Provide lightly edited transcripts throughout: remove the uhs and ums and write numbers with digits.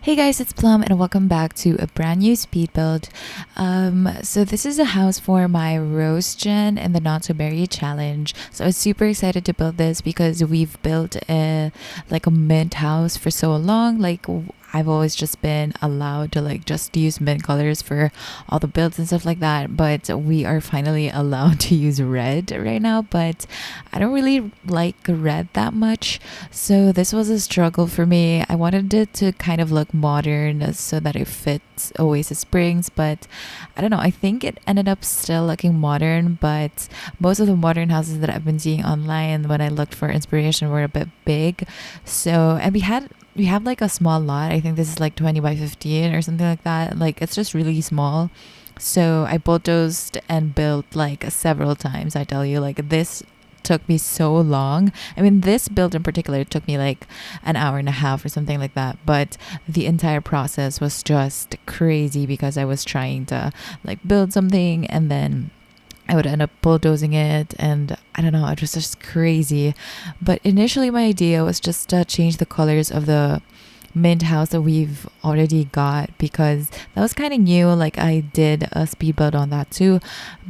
Hey guys, it's Plum and welcome back to a brand new speed build. So this is a house for my roast gen and the not so berry challenge. So I was super excited to build this because we've built a mint house for so long. I've always just been allowed to just use mint colors for all the builds and stuff like that, but we are finally allowed to use red right now, but I don't really like red that much. So this was a struggle for me. I wanted it to kind of look modern so that it fits Oasis Springs, but I don't know. I think it ended up still looking modern, but most of the modern houses that I've been seeing online when I looked for inspiration were a bit big. So, and we have like a small lot. I think this is like 20 by 15 or something like that. Like it's just really small. So I bulldozed and built like several times. I tell you, like this took me so long. I mean, this build in particular took me like an hour and a half or something like that. But the entire process was just crazy because I was trying to like build something and then I would end up bulldozing it, and I don't know, it was just crazy. But initially, my idea was just to change the colors of the mint house that we've already got because that was kind of new. Like, I did a speed build on that too,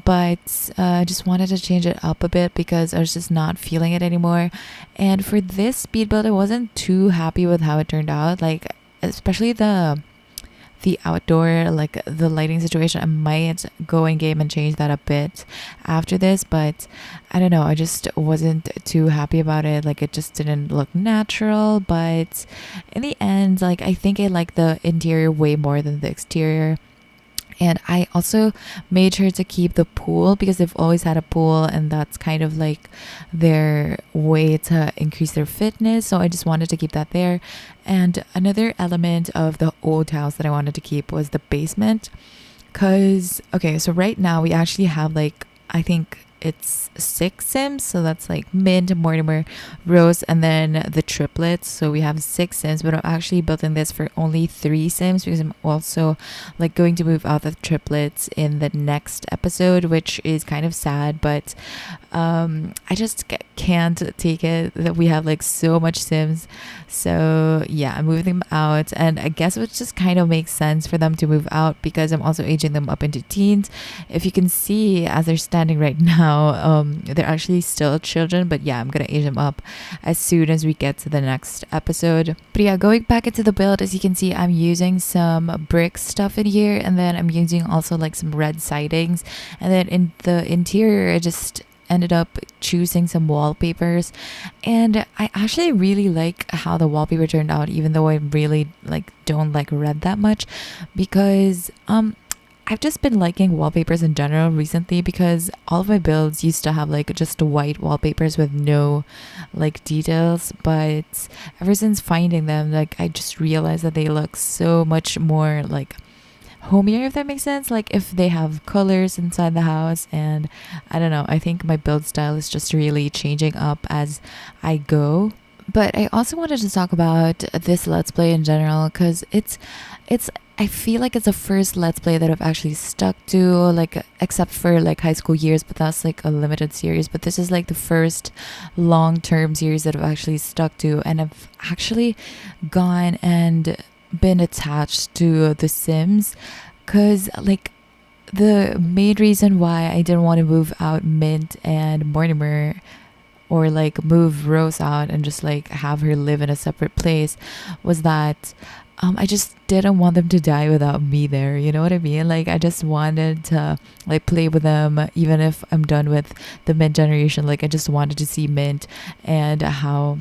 but I just wanted to change it up a bit because I was just not feeling it anymore. And for this speed build, I wasn't too happy with how it turned out, like, especially the outdoor, like the lighting situation. I might go in game and change that a bit after this, but I don't know, I just wasn't too happy about it. Like it just didn't look natural, but in the end, like I think I like the interior way more than the exterior. And I also made sure to keep the pool because they've always had a pool and that's kind of like their way to increase their fitness. So I just wanted to keep that there. And another element of the old house that I wanted to keep was the basement. Because, okay, so right now we actually have like, I think it's 6 Sims. So that's like Mint, Mortimer, Rose, and then the triplets. So we have 6 Sims, but I'm actually building this for only 3 Sims because I'm also like going to move out the triplets in the next episode, which is kind of sad, but I just can't take it that we have like so much Sims. So yeah, I'm moving them out, and I guess it just kind of makes sense for them to move out because I'm also aging them up into teens. If you can see, as they're standing right now, they're actually still children, but yeah, I'm gonna age them up as soon as we get to the next episode. But yeah, going back into the build, as you can see, I'm using some brick stuff in here, and then I'm using also like some red sidings, and then in the interior I just ended up choosing some wallpapers, and I actually really like how the wallpaper turned out, even though I really like don't like red that much, because I've just been liking wallpapers in general recently because all of my builds used to have like just white wallpapers with no like details, but ever since finding them, like I just realized that they look so much more like homier, if that makes sense, like if they have colors inside the house. And I don't know, I think my build style is just really changing up as I go. But I also wanted to talk about this let's play in general because it's I feel like it's the first let's play that I've actually stuck to, like except for like high school years, but that's like a limited series. But this is like the first long-term series that I've actually stuck to, and I've actually gone and been attached to The Sims because like the main reason why I didn't want to move out Mint and Mortimer, or like move Rose out and just like have her live in a separate place, was that I just didn't want them to die without me there. You know what I mean? Like I just wanted to like play with them even if I'm done with the Mint generation. Like I just wanted to see Mint and how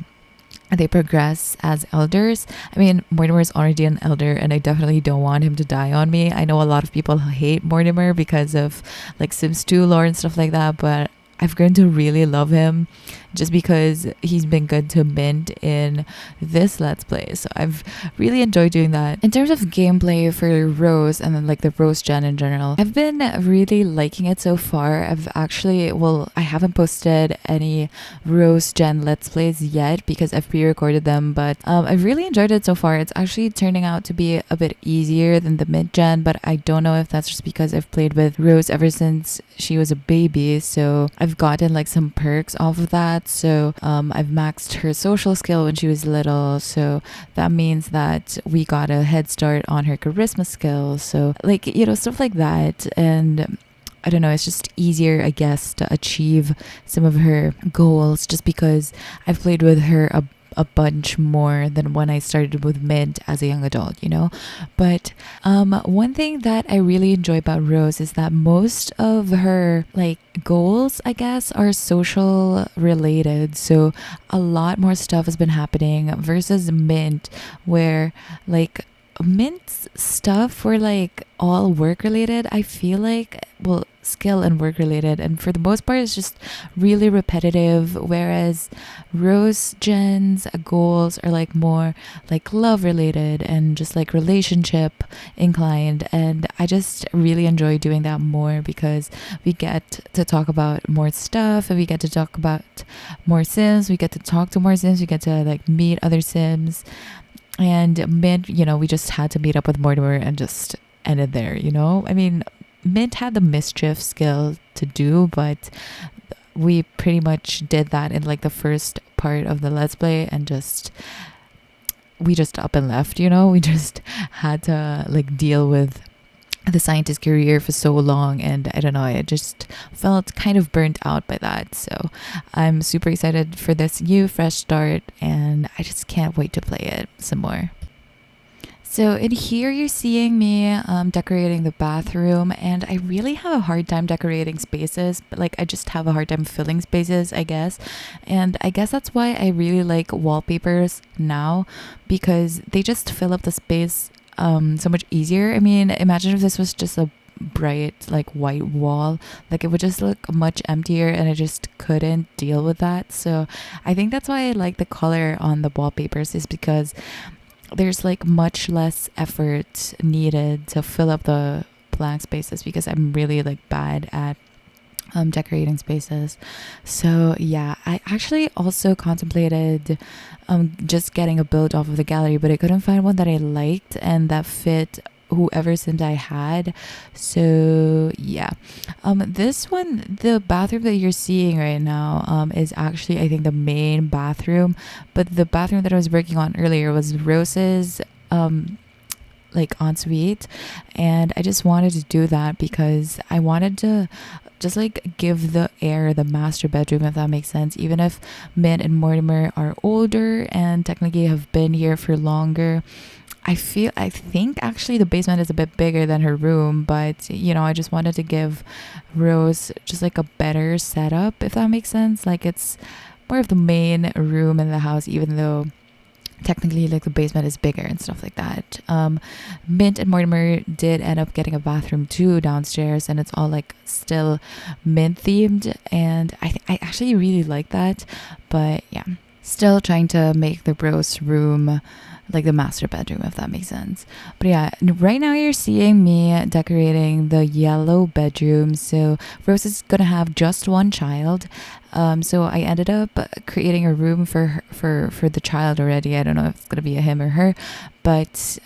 they progress as elders. I mean, Mortimer is already an elder, and I definitely don't want him to die on me. I know a lot of people hate Mortimer because of like Sims 2 lore and stuff like that, but I've grown to really love him just because he's been good to Mint in this Let's Play. So I've really enjoyed doing that. In terms of gameplay for Rose and then like the Rose gen in general, I've been really liking it so far. I haven't posted any Rose gen Let's Plays yet because I've pre-recorded them, but I've really enjoyed it so far. It's actually turning out to be a bit easier than the Mint gen, but I don't know if that's just because I've played with Rose ever since she was a baby, so I've gotten like some perks off of that. lot. So I've maxed her social skill when she was little. So that means that we got a head start on her charisma skills. So like, stuff like that. And I don't know, it's just easier, I guess, to achieve some of her goals just because I've played with her a bunch more than when I started with Mint as a young adult, But one thing that I really enjoy about Rose is that most of her like goals, I guess, are social related. So a lot more stuff has been happening versus Mint, where like Mint's stuff were like all work related. I feel like, well, skill and work related, and for the most part it's just really repetitive, whereas Rose Jen's goals are like more like love related and just like relationship inclined, and I just really enjoy doing that more because we get to talk about more stuff and we get to talk about more Sims, we get to talk to more Sims, we get to like meet other Sims. And Mint, we just had to meet up with Mortimer and just end it there, I mean, Mint had the mischief skill to do, but we pretty much did that in like the first part of the Let's Play, and we just up and left, we just had to like deal with the scientist career for so long, and I don't know, I just felt kind of burnt out by that. So I'm super excited for this new fresh start, and I just can't wait to play it some more. So in here you're seeing me decorating the bathroom, and I really have a hard time decorating spaces, but like I just have a hard time filling spaces, I guess. And I guess that's why I really like wallpapers now, because they just fill up the space so much easier. I mean, imagine if this was just a bright like white wall, like it would just look much emptier, and I just couldn't deal with that. So I think that's why I like the color on the wallpapers, is because there's like much less effort needed to fill up the blank spaces, because I'm really like bad at decorating spaces. So yeah, I actually also contemplated just getting a build off of the gallery, but I couldn't find one that I liked and that fit whoever Sims I had. So yeah, this one, the bathroom that you're seeing right now is actually, I think, the main bathroom, but the bathroom that I was working on earlier was Rose's like ensuite, and I just wanted to do that because I wanted to just like give the master bedroom, if that makes sense, even if Mint and Mortimer are older and technically have been here for longer. I think actually the basement is a bit bigger than her room, but I just wanted to give Rose just like a better setup, if that makes sense. Like it's more of the main room in the house, even though technically like the basement is bigger and stuff like that. Mint and Mortimer did end up getting a bathroom too downstairs, and it's all like still Mint themed, and I actually really like that. But yeah, still trying to make the Rose room like the master bedroom, if that makes sense. But yeah, right now you're seeing me decorating the yellow bedroom. So Rose is gonna have just one child, so I ended up creating a room for the child already. I don't know if it's gonna be a him or her, but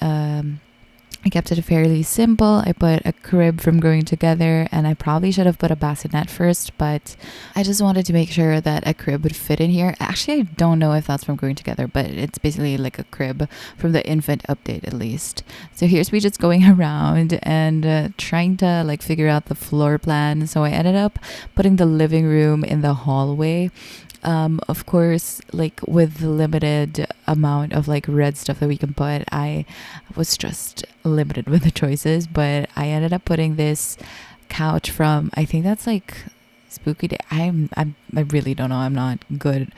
I kept it fairly simple. I put a crib from Growing Together, and I probably should have put a bassinet first, but I just wanted to make sure that a crib would fit in here. Actually, I don't know if that's from Growing Together, but it's basically like a crib from the infant update at least. So here's me just going around and trying to like figure out the floor plan. So I ended up putting the living room in the hallway. Of course, like with the limited amount of like red stuff that we can put, I was just limited with the choices, but I ended up putting this couch from, I think that's like Spooky Day. I really don't know. I'm not good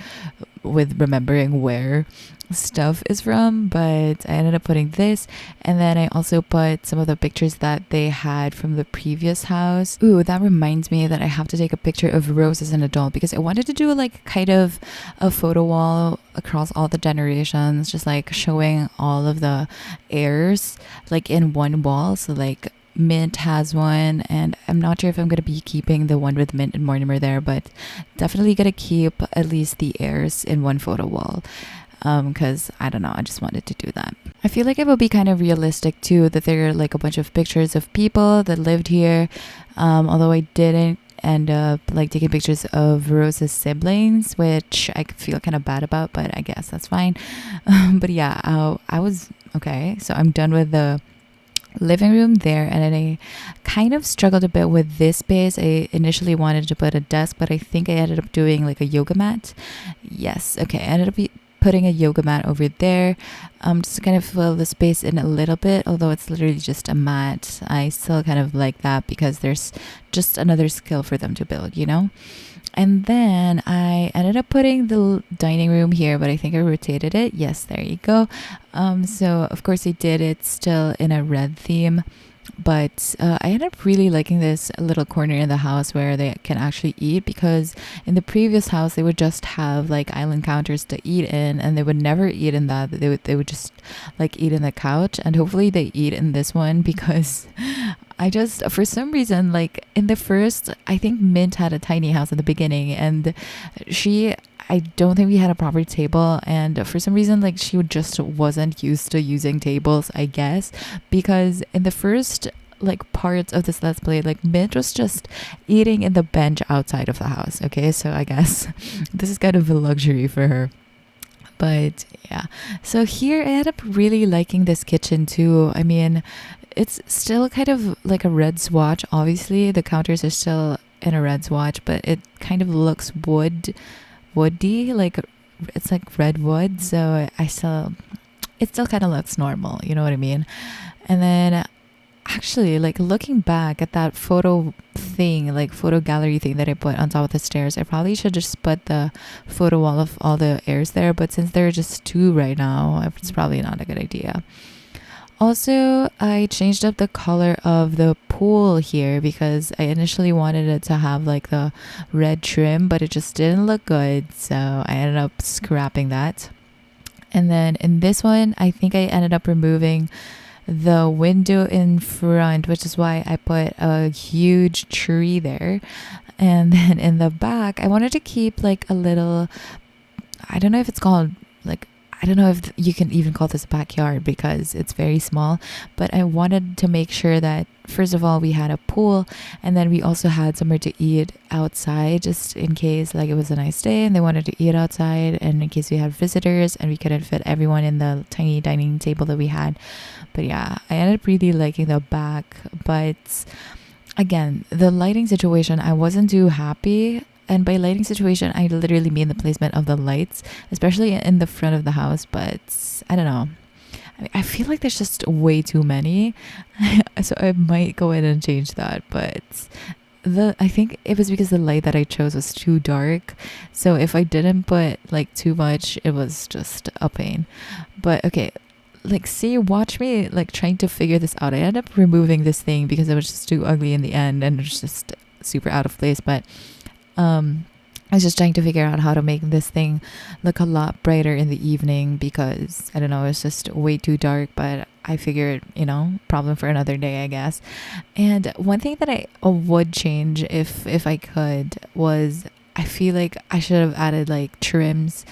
with remembering where stuff is from, but I ended up putting this, and then I also put some of the pictures that they had from the previous house. Ooh, that reminds me that I have to take a picture of Rose as an adult, because I wanted to do like kind of a photo wall across all the generations, just like showing all of the heirs like in one wall. So like Mint has one, and I'm not sure if I'm going to be keeping the one with Mint and Mortimer there, but definitely going to keep at least the heirs in one photo wall, because I don't know, I just wanted to do that. I feel like it will be kind of realistic too, that there are like a bunch of pictures of people that lived here, although I didn't end up like taking pictures of Rose's siblings, which I feel kind of bad about, but I guess that's fine. But yeah, I was okay. So I'm done with the living room there, and then I kind of struggled a bit with this space. I initially wanted to put a desk, but I think I ended up doing like a yoga mat. Yes, okay, I ended up putting a yoga mat over there, just to kind of fill the space in a little bit. Although it's literally just a mat, I still kind of like that because there's just another skill for them to build, you know. And then I ended up putting the dining room here, but I think I rotated it. Yes, there you go. So of course I did it still in a red theme, but I ended up really liking this little corner in the house where they can actually eat, because in the previous house they would just have like island counters to eat in, and they would never eat in that. They would just like eat in the couch, and hopefully they eat in this one because I just, for some reason, like in the first, I think Mint had a tiny house in the beginning, and I don't think we had a proper table, and for some reason, like she just wasn't used to using tables, I guess, because in the first like parts of this let's play, like Mint was just eating in the bench outside of the house. Okay, so I guess this is kind of a luxury for her. But yeah, so here I ended up really liking this kitchen too. I mean, it's still kind of like a red swatch. Obviously, the counters are still in a red swatch, but it kind of looks woody, like it's like red wood. So it still kind of looks normal. You know what I mean? And then actually, like looking back at that photo thing, like photo gallery thing that I put on top of the stairs, I probably should just put the photo wall of all the airs there. But since there are just two right now, it's probably not a good idea. Also, I changed up the color of the pool here because I initially wanted it to have like the red trim, but it just didn't look good. So I ended up scrapping that. And then in this one, I think I ended up removing the window in front, which is why I put a huge tree there. And then in the back, I wanted to keep like a little, I don't know if it's called like, I don't know if you can even call this a backyard because it's very small, but I wanted to make sure that first of all we had a pool, and then we also had somewhere to eat outside, just in case like it was a nice day and they wanted to eat outside, and in case we had visitors and we couldn't fit everyone in the tiny dining table that we had. But yeah, I ended up really liking the back, but again, the lighting situation, I wasn't too happy. And by lighting situation, I literally mean the placement of the lights, especially in the front of the house. But I don't know. I feel like there's just way too many. So I might go in and change that. But I think it was because the light that I chose was too dark. So if I didn't put like too much, it was just a pain. But okay. Like, see, watch me like trying to figure this out. I ended up removing this thing because it was just too ugly in the end, and it was just super out of place. But I was just trying to figure out how to make this thing look a lot brighter in the evening because, I don't know, it's just way too dark. But I figured, problem for another day, I guess. And one thing that I would change if I could was, I feel like I should have added like trims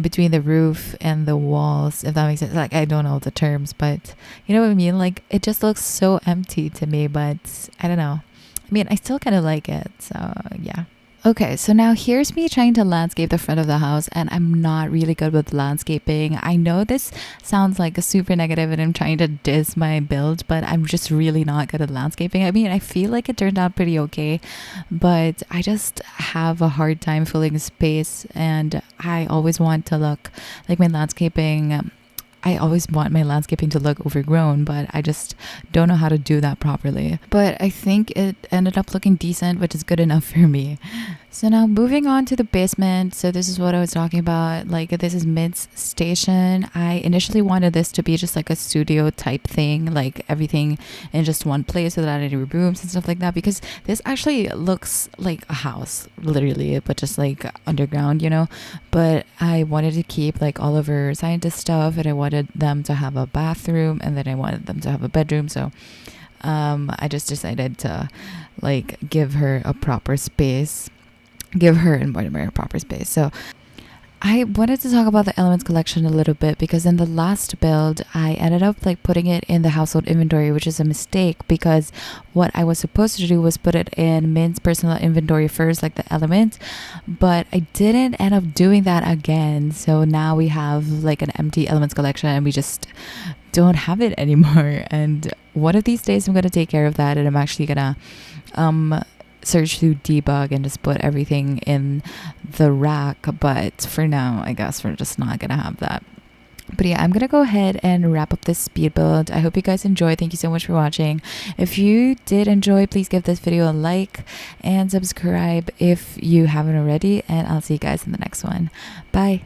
between the roof and the walls, if that makes sense. Like, I don't know the terms, but you know what I mean? Like, it just looks so empty to me, but I don't know. I mean, I still kind of like it. So yeah. Okay, so now here's me trying to landscape the front of the house, and I'm not really good with landscaping. I know this sounds like a super negative and I'm trying to diss my build, but I'm just really not good at landscaping. I mean, I feel like it turned out pretty okay, but I just have a hard time filling space, and I always want to look like my landscaping. I always want my landscaping to look overgrown, but I just don't know how to do that properly. But I think it ended up looking decent, which is good enough for me. So now moving on to the basement. So this is what I was talking about. Like, this is Mint's station. I initially wanted this to be just like a studio type thing, like everything in just one place without any rooms and stuff like that, because this actually looks like a house, literally, but just like underground, But I wanted to keep like all of her scientist stuff, and I wanted them to have a bathroom, and then I wanted them to have a bedroom. So I just decided to like give her and Mortimer a proper space. So I wanted to talk about the elements collection a little bit because in the last build, I ended up like putting it in the household inventory, which is a mistake because what I was supposed to do was put it in Mint's personal inventory first, like the elements, but I didn't end up doing that again. So now we have like an empty elements collection and we just don't have it anymore. And one of these days, I'm going to take care of that and I'm actually going to search through debug and just put everything in the rack, but for now I guess we're just not gonna have that. But yeah, I'm gonna go ahead and wrap up this speed build. I hope you guys enjoyed. Thank you so much for watching. If you did enjoy, please give this video a like and subscribe if you haven't already, and I'll see you guys in the next one. Bye.